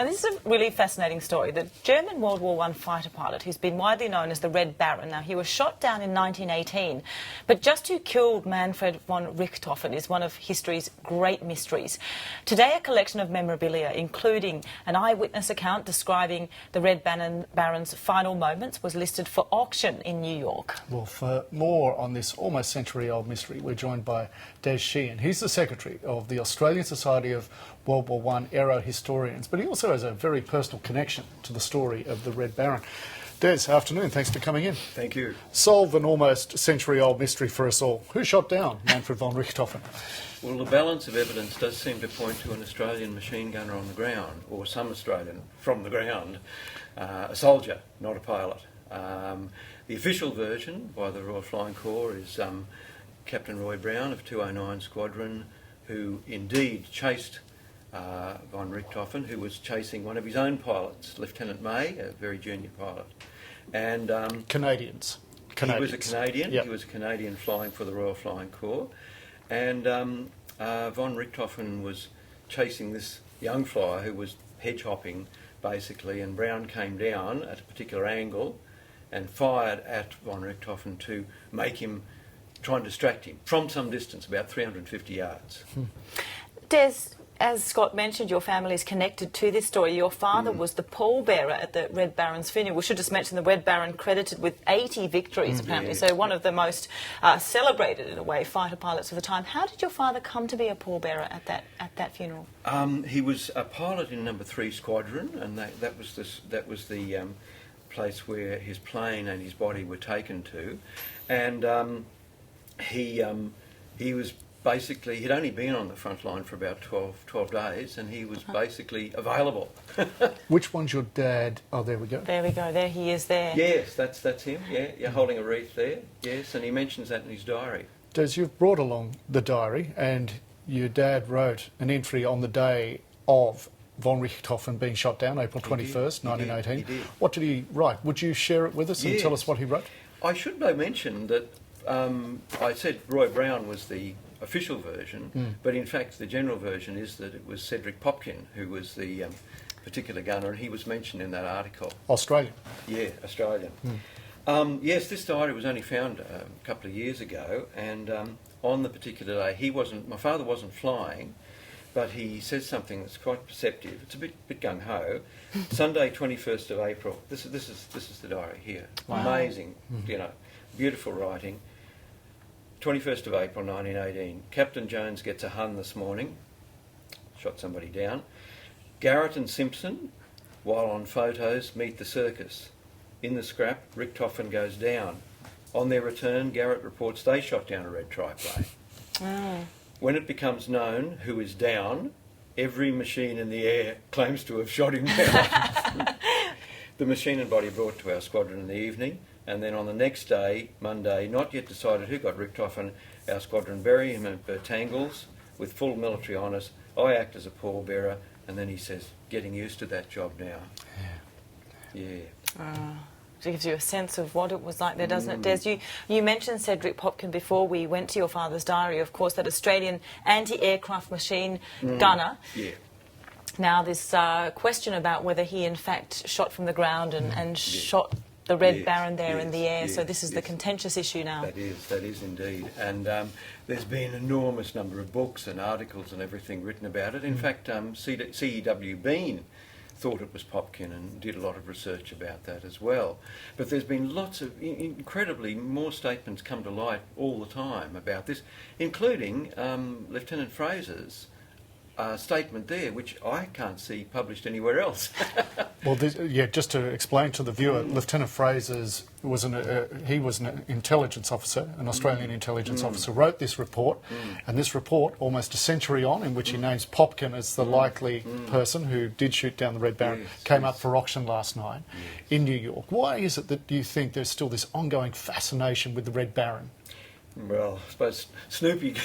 And this is a really fascinating story. The German World War I fighter pilot, who's been widely known as the Red Baron. Now, he was shot down in 1918, but just who killed Manfred von Richthofen is one of history's great mysteries. Today, a collection of memorabilia, including an eyewitness account describing the Red Baron's final moments, was listed for auction in New York. Well, for more on this almost century-old mystery, we're joined by Des Sheehan. He's the Secretary of the Australian Society of World War I era historians, but he also has a very personal connection to the story of the Red Baron. Des, afternoon, thanks for coming in. Thank you. Solve an almost century-old mystery for us all. Who shot down Manfred von Richthofen? Well, the balance of evidence does seem to point to an Australian machine gunner on the ground, or some Australian from the ground, a soldier, not a pilot. The official version by the Royal Flying Corps is Captain Roy Brown of 209 Squadron, who indeed chased von Richthofen, who was chasing one of his own pilots, Lieutenant May, a very junior pilot. And Canadians. He was a Canadian. Yep. He was a Canadian flying for the Royal Flying Corps. And von Richthofen was chasing this young flyer who was hedge hopping, basically, and Brown came down at a particular angle and fired at von Richthofen to make him, try and distract him from some distance, about 350 yards. Des, as Scott mentioned, your family is connected to this story. Your father was the pallbearer at the Red Baron's funeral. We should just mention the Red Baron credited with 80 victories, apparently, so one of the most celebrated, in a way, fighter pilots of the time. How did your father come to be a pallbearer at that funeral? He was a pilot in Number 3 Squadron, and that was the place where his plane and his body were taken to. And he was basically, he'd only been on the front line for about 12 days, and he was basically available. Which one's your dad? Oh, there we go. There we go. There he is there. Yes, that's him, yeah, holding a wreath there, yes, and he mentions that in his diary. Des, you've brought along the diary, and your dad wrote an entry on the day of von Richthofen being shot down, April 21st, 1918. He did. What did he write? Would you share it with us and tell us what he wrote? I should though mention that I said Roy Brown was the official version, but in fact the general version is that it was Cedric Popkin who was the particular gunner, and he was mentioned in that article. Australian? Yeah, Australian. Yes, this diary was only found a couple of years ago, and on the particular day, my father wasn't flying, but he says something that's quite perceptive. It's a bit gung-ho. Sunday, 21st of April. This is the diary here. Wow. Amazing, beautiful writing. 21st of April 1918. Captain Jones gets a Hun this morning. Shot somebody down. Garrett and Simpson, while on photos, meet the circus. In the scrap, Richthofen goes down. On their return, Garrett reports they shot down a red triplane. When it becomes known who is down, every machine in the air claims to have shot him down. The machine and body brought to our squadron in the evening, and then on the next day, Monday, not yet decided who got Richthofen, our squadron bury him at Bertangles with full military honours. I act as a pallbearer, and then he says, getting used to that job now. Yeah. It gives you a sense of what it was like there, doesn't it, Des? You mentioned Cedric Popkin before we went to your father's diary, of course, that Australian anti-aircraft machine gunner. Yeah. Now, this question about whether he, in fact, shot from the ground and shot the Red Baron there in the air. So this is the contentious issue now. That is indeed. And there's been an enormous number of books and articles and everything written about it. In fact, C.E.W. Bean thought it was Popkin and did a lot of research about that as well. But there's been lots of, incredibly, more statements come to light all the time about this, including Lieutenant Fraser's statement there, which I can't see published anywhere else. Well, just to explain to the viewer, Lieutenant Fraser's was an intelligence officer, an Australian intelligence officer, wrote this report, and this report, almost a century on, in which he names Popkin as the likely person who did shoot down the Red Baron, came up for auction last night in New York. Why is it that you think there's still this ongoing fascination with the Red Baron? Well, I suppose Snoopy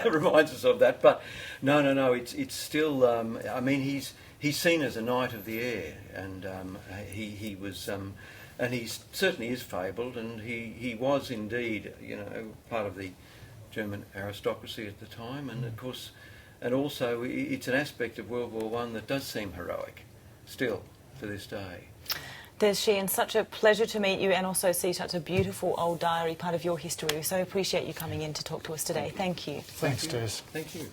reminds us of that, but no, it's still. I mean, he's seen as a knight of the air, and he was, and he certainly is fabled, and he was indeed, part of the German aristocracy at the time, and of course, and also it's an aspect of World War I that does seem heroic. still to this day. Des Sheehan, such a pleasure to meet you and also see such a beautiful old diary, part of your history. We so appreciate you coming in to talk to us today. Thank you. Thanks, Des. Thank you.